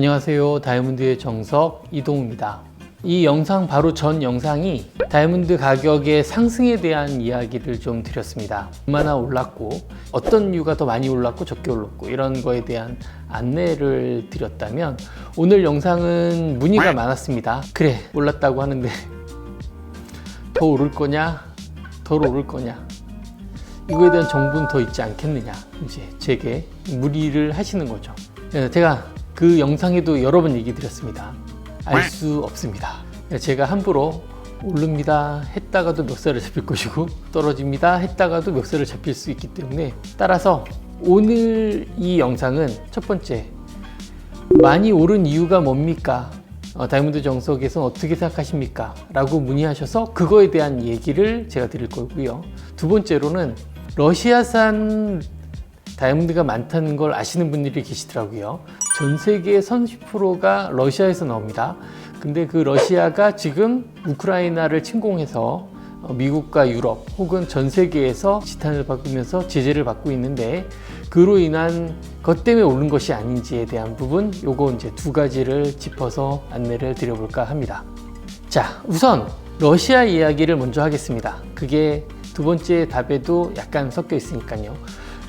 안녕하세요. 다이아몬드의 정석 이동우입니다. 이 영상 바로 전 영상이 다이아몬드 가격의 상승에 대한 이야기를 좀 드렸습니다. 얼마나 올랐고 어떤 이유가 더 많이 올랐고 적게 올랐고 이런 거에 대한 안내를 드렸다면, 오늘 영상은 문의가 많았습니다. 그래, 올랐다고 하는데 더 오를 거냐, 덜 오를 거냐, 이거에 대한 정보는 더 있지 않겠느냐, 이제 제게 문의를 하시는 거죠. 제가 그 영상에도 여러 번 얘기 드렸습니다. 알 수 없습니다. 제가 함부로 오릅니다 했다가도 멱살을 잡힐 것이고, 떨어집니다 했다가도 멱살을 잡힐 수 있기 때문에, 따라서 오늘 이 영상은 첫 번째, 많이 오른 이유가 뭡니까? 다이아몬드 정석에서는 어떻게 생각하십니까? 라고 문의하셔서 그거에 대한 얘기를 제가 드릴 거고요. 두 번째로는 러시아산 다이아몬드가 많다는 걸 아시는 분들이 계시더라고요. 전 세계의 30%가 러시아에서 나옵니다. 근데 그 러시아가 지금 우크라이나를 침공해서 미국과 유럽 혹은 전 세계에서 지탄을 받으면서 제재를 받고 있는데, 그로 인한 것 때문에 오른 것이 아닌지에 대한 부분, 요거 이제 두 가지를 짚어서 안내를 드려볼까 합니다. 자, 우선 러시아 이야기를 먼저 하겠습니다. 그게 두 번째 답에도 약간 섞여 있으니까요.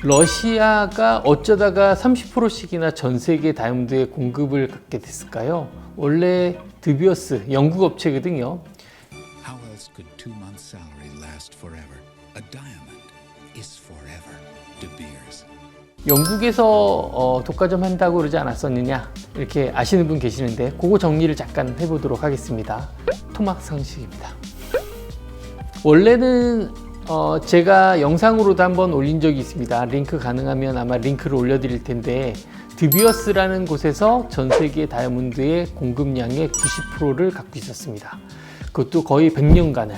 러시아가 어쩌다가 30%씩이나 전 세계 다이아몬드의 공급을 갖게 됐을까요? 원래 드비어스 영국 업체거든요. How else could 2 months' salary last forever? A diamond is forever. De Beers. 영국에서 독과점 한다고 그러지 않았었느냐, 이렇게 아시는 분 계시는데, 그거 정리를 잠깐 해보도록 하겠습니다. 토막 상식입니다. 원래는 제가 영상으로도 한번 올린 적이 있습니다. 링크 가능하면 아마 링크를 올려드릴 텐데, 드비어스라는 곳에서 전 세계 다이아몬드의 공급량의 90%를 갖고 있었습니다. 그것도 거의 100년간을,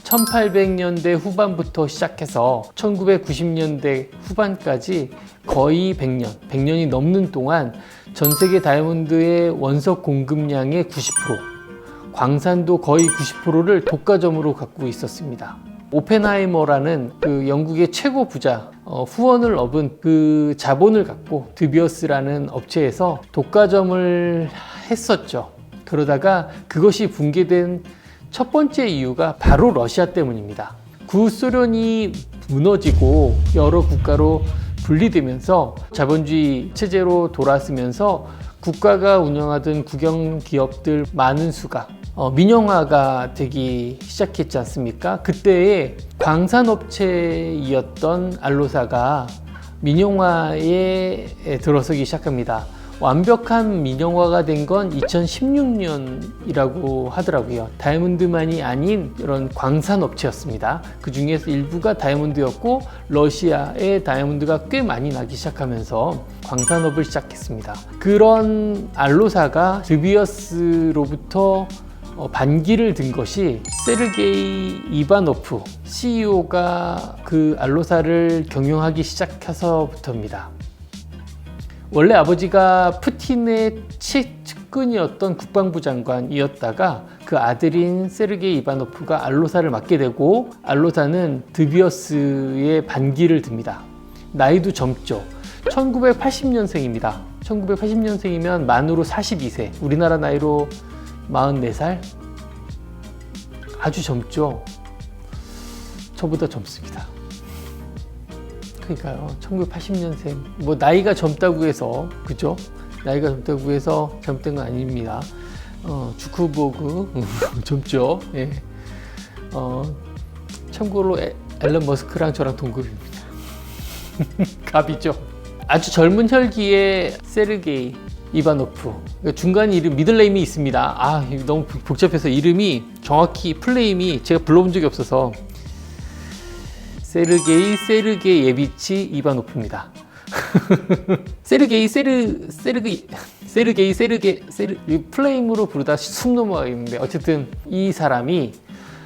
1800년대 후반부터 시작해서 1990년대 후반까지 거의 100년이 넘는 동안 전 세계 다이아몬드의 원석 공급량의 90%, 광산도 거의 90%를 독과점으로 갖고 있었습니다. 오펜하이머라는 그 영국의 최고 부자, 후원을 얻은 그 자본을 갖고 드비어스라는 업체에서 독과점을 했었죠. 그러다가 그것이 붕괴된 첫 번째 이유가 바로 러시아 때문입니다. 구소련이 무너지고 여러 국가로 분리되면서 자본주의 체제로 돌아서면서 국가가 운영하던 국영 기업들 많은 수가 민영화가 되기 시작했지 않습니까? 그때의 광산업체이었던 알로사가 민영화에 들어서기 시작합니다. 완벽한 민영화가 된 건 2016년이라고 하더라고요. 다이아몬드만이 아닌 이런 광산업체였습니다. 그 중에서 일부가 다이아몬드였고, 러시아의 다이아몬드가 꽤 많이 나기 시작하면서 광산업을 시작했습니다. 그런 알로사가 드비어스로부터 반기를 든 것이 세르게이 이바노프 CEO가 그 알로사를 경영하기 시작해서부터입니다. 원래 아버지가 푸틴의 측근이었던 국방부 장관이었다가 그 아들인 세르게이 이바노프가 알로사를 맡게 되고, 알로사는 드비어스의 반기를 듭니다. 나이도 젊죠. 1980년생입니다. 1980년생이면 만으로 42세, 우리나라 나이로 44살? 아주 젊죠. 저보다 젊습니다. 그러니까요, 1980년생, 뭐 나이가 젊다고 해서, 그죠? 나이가 젊다고 해서 잘못된 건 아닙니다. 주크버그 젊죠. 예. 참고로 앨런 머스크랑 저랑 동급입니다. 갑이죠. 아주 젊은 혈기의 세르게이 이바노프, 그러니까 중간 이름 미들네임이 있습니다. 너무 복잡해서 이름이 정확히 플레임이 제가 불러본 적이 없어서 세르게이 예비치 이바노프입니다. 세르게이 플레임으로 부르다 숨 넘어가겠는데, 어쨌든 이 사람이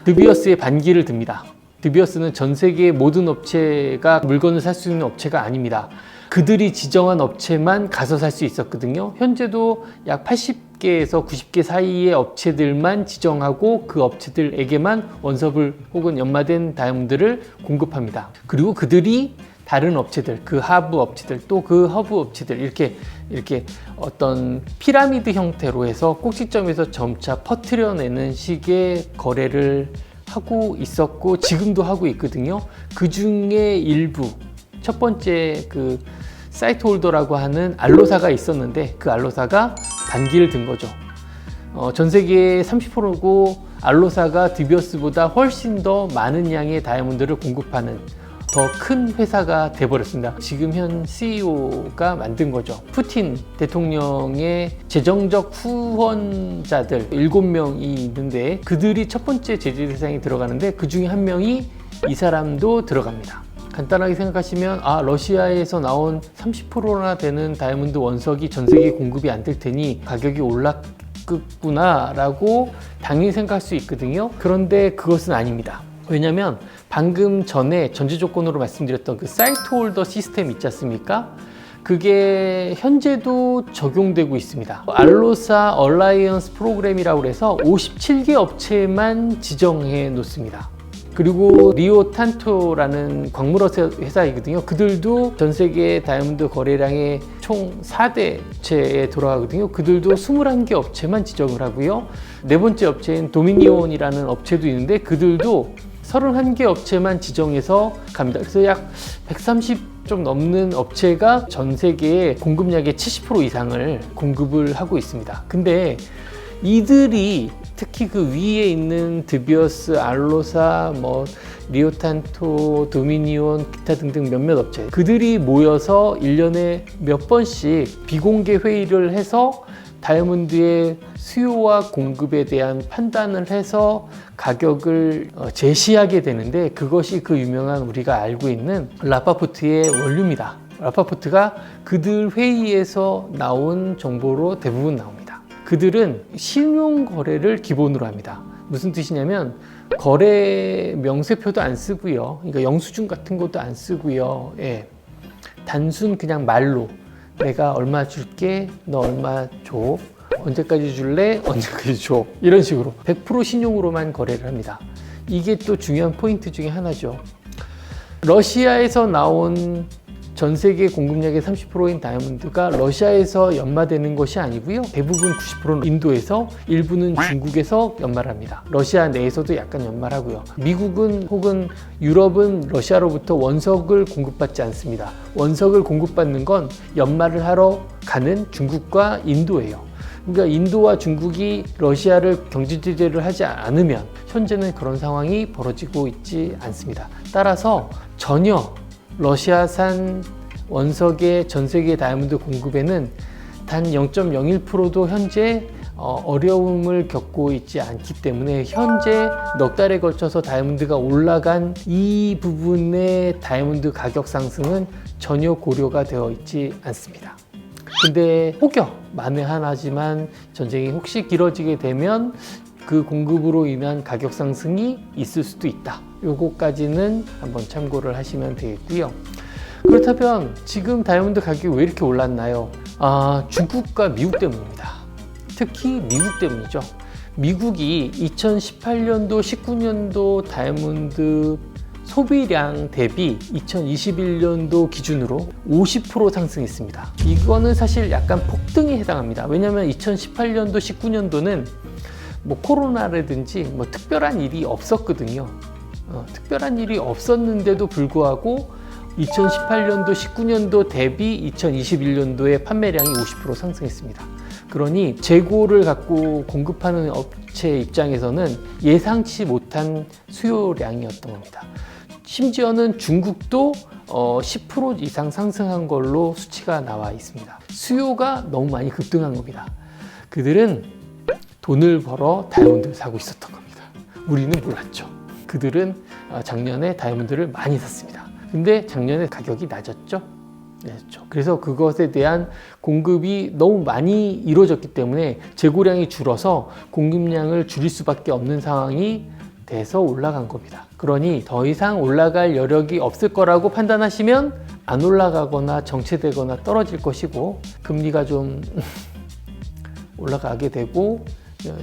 드비어스의 반기를 듭니다. 드비어스는 전 세계의 모든 업체가 물건을 살 수 있는 업체가 아닙니다. 그들이 지정한 업체만 가서 살 수 있었거든요. 현재도 약 80개에서 90개 사이의 업체들만 지정하고 그 업체들에게만 원섭을 혹은 연마된 다이아몬드를 공급합니다. 그리고 그들이 다른 업체들, 그 하부 업체들, 또 그 허브 업체들 이렇게 어떤 피라미드 형태로 해서 꼭지점에서 점차 퍼뜨려내는 식의 거래를 하고 있었고 지금도 하고 있거든요. 그 중에 일부, 첫 번째 그 사이트 홀더라고 하는 알로사가 있었는데 그 알로사가 반기를 든 거죠. 전 세계 30%고 알로사가 드비어스보다 훨씬 더 많은 양의 다이아몬드를 공급하는 더 큰 회사가 돼버렸습니다. 지금 현 CEO가 만든 거죠. 푸틴 대통령의 재정적 후원자들 7명이 있는데 그들이 첫 번째 제재 대상에 들어가는데 그 중에 한 명이 이 사람도 들어갑니다. 간단하게 생각하시면 러시아에서 나온 30%나 되는 다이아몬드 원석이 전 세계에 공급이 안 될 테니 가격이 올랐구나 라고 당연히 생각할 수 있거든요. 그런데 그것은 아닙니다. 왜냐면 방금 전에 전제 조건으로 말씀드렸던 그 사이트 홀더 시스템 있지 않습니까? 그게 현재도 적용되고 있습니다. 알로사 얼라이언스 프로그램이라고 해서 57개 업체만 지정해 놓습니다. 그리고 리오 탄토라는 광물 회사이거든요. 그들도 전 세계 다이아몬드 거래량의 총 4대체에 들어가거든요. 그들도 21개 업체만 지정을 하고요. 네 번째 업체인 도미니온이라는 업체도 있는데 그들도 31개 업체만 지정해서 갑니다. 그래서 약 130 좀 넘는 업체가 전 세계의 공급량의 70% 이상을 공급을 하고 있습니다. 근데 이들이 특히 그 위에 있는 드비어스, 알로사, 리오탄토, 도미니온, 기타 등등 몇몇 업체 그들이 모여서 1년에 몇 번씩 비공개 회의를 해서 다이아몬드의 수요와 공급에 대한 판단을 해서 가격을 제시하게 되는데 그것이 그 유명한 우리가 알고 있는 라파포트의 원료입니다. 라파포트가 그들 회의에서 나온 정보로 대부분 나옵니다. 그들은 신용 거래를 기본으로 합니다. 무슨 뜻이냐면 거래 명세표도 안 쓰고요. 그러니까 영수증 같은 것도 안 쓰고요. 예. 단순 그냥 말로 내가 얼마 줄게, 너 얼마 줘, 언제까지 줄래, 언제까지 줘, 이런 식으로 100% 신용으로만 거래를 합니다. 이게 또 중요한 포인트 중에 하나죠. 러시아에서 나온 전 세계 공급량의 30%인 다이아몬드가 러시아에서 연마되는 것이 아니고요. 대부분 90%는 인도에서, 일부는 중국에서 연마합니다. 러시아 내에서도 약간 연마하고요. 미국은 혹은 유럽은 러시아로부터 원석을 공급받지 않습니다. 원석을 공급받는 건 연마를 하러 가는 중국과 인도예요. 그러니까 인도와 중국이 러시아를 경제 제재를 하지 않으면 현재는 그런 상황이 벌어지고 있지 않습니다. 따라서 전혀 러시아산 원석의 전 세계 다이아몬드 공급에는 단 0.01%도 현재 어려움을 겪고 있지 않기 때문에 현재 넉 달에 걸쳐서 다이아몬드가 올라간 이 부분의 다이아몬드 가격 상승은 전혀 고려가 되어 있지 않습니다. 근데 혹여 만에 하나지만 전쟁이 혹시 길어지게 되면 그 공급으로 인한 가격 상승이 있을 수도 있다. 요거까지는 한번 참고를 하시면 되겠고요. 그렇다면 지금 다이아몬드 가격이 왜 이렇게 올랐나요? 중국과 미국 때문입니다. 특히 미국 때문이죠. 미국이 2018년도, 19년도 다이아몬드 소비량 대비 2021년도 기준으로 50% 상승했습니다. 이거는 사실 약간 폭등에 해당합니다. 왜냐하면 2018년도, 19년도는 코로나라든지 특별한 일이 없었거든요. 특별한 일이 없었는데도 불구하고 2018년도, 19년도 대비 2021년도의 판매량이 50% 상승했습니다. 그러니 재고를 갖고 공급하는 업체 입장에서는 예상치 못한 수요량이었던 겁니다. 심지어는 중국도 10% 이상 상승한 걸로 수치가 나와 있습니다. 수요가 너무 많이 급등한 겁니다. 그들은 돈을 벌어 다이아몬드를 사고 있었던 겁니다. 우리는 몰랐죠. 그들은 작년에 다이아몬드를 많이 샀습니다. 근데 작년에 가격이 낮았죠. 그래서 그것에 대한 공급이 너무 많이 이루어졌기 때문에 재고량이 줄어서 공급량을 줄일 수밖에 없는 상황이 돼서 올라간 겁니다. 그러니 더 이상 올라갈 여력이 없을 거라고 판단하시면 안 올라가거나 정체되거나 떨어질 것이고 금리가 좀 올라가게 되고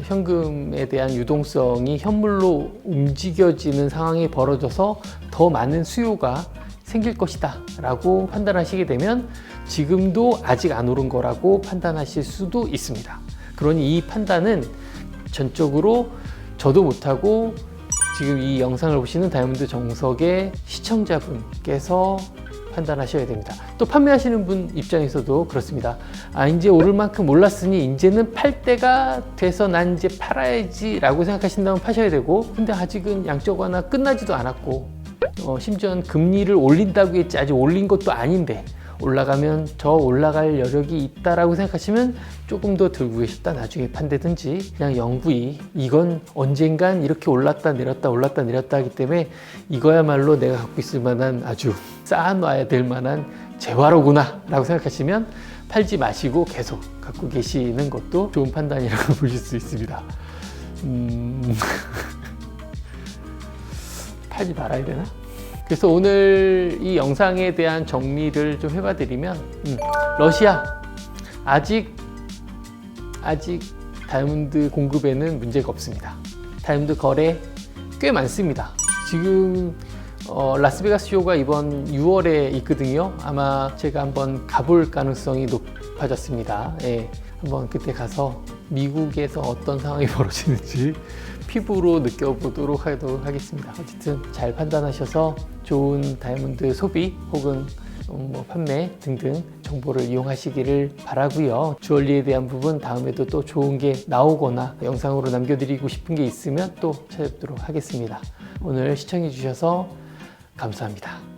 현금에 대한 유동성이 현물로 움직여지는 상황이 벌어져서 더 많은 수요가 생길 것이다 라고 판단하시게 되면 지금도 아직 안 오른 거라고 판단하실 수도 있습니다. 그러니 이 판단은 전적으로 저도 못하고 지금 이 영상을 보시는 다이아몬드 정석의 시청자분께서 판단하셔야 됩니다. 또 판매하시는 분 입장에서도 그렇습니다. 아, 이제 오를 만큼 올랐으니 이제는 팔 때가 돼서 난 이제 팔아야지 라고 생각하신다면 파셔야 되고, 근데 아직은 양적 완화 끝나지도 않았고 심지어는 금리를 올린다고 했지 아직 올린 것도 아닌데 올라가면 저 올라갈 여력이 있다라고 생각하시면 조금 더 들고 계셨다 나중에 판대든지, 그냥 영구히 이건 언젠간 이렇게 올랐다 내렸다 올랐다 내렸다 하기 때문에 이거야말로 내가 갖고 있을 만한 아주 쌓아놔야 될 만한 재화로구나 라고 생각하시면 팔지 마시고 계속 갖고 계시는 것도 좋은 판단이라고 보실 수 있습니다. 팔지 말아야 되나? 그래서 오늘 이 영상에 대한 정리를 좀 해봐 드리면, 러시아 아직 다이아몬드 공급에는 문제가 없습니다. 다이아몬드 거래 꽤 많습니다. 지금 라스베가스 쇼가 이번 6월에 있거든요. 아마 제가 한번 가볼 가능성이 높아졌습니다. 예, 한번 그때 가서 미국에서 어떤 상황이 벌어지는지 피부로 느껴보도록 하겠습니다. 어쨌든 잘 판단하셔서 좋은 다이아몬드 소비 혹은 판매 등등 정보를 이용하시기를 바라고요. 주얼리에 대한 부분 다음에도 또 좋은 게 나오거나 영상으로 남겨드리고 싶은 게 있으면 또 찾아뵙도록 하겠습니다. 오늘 시청해 주셔서 감사합니다.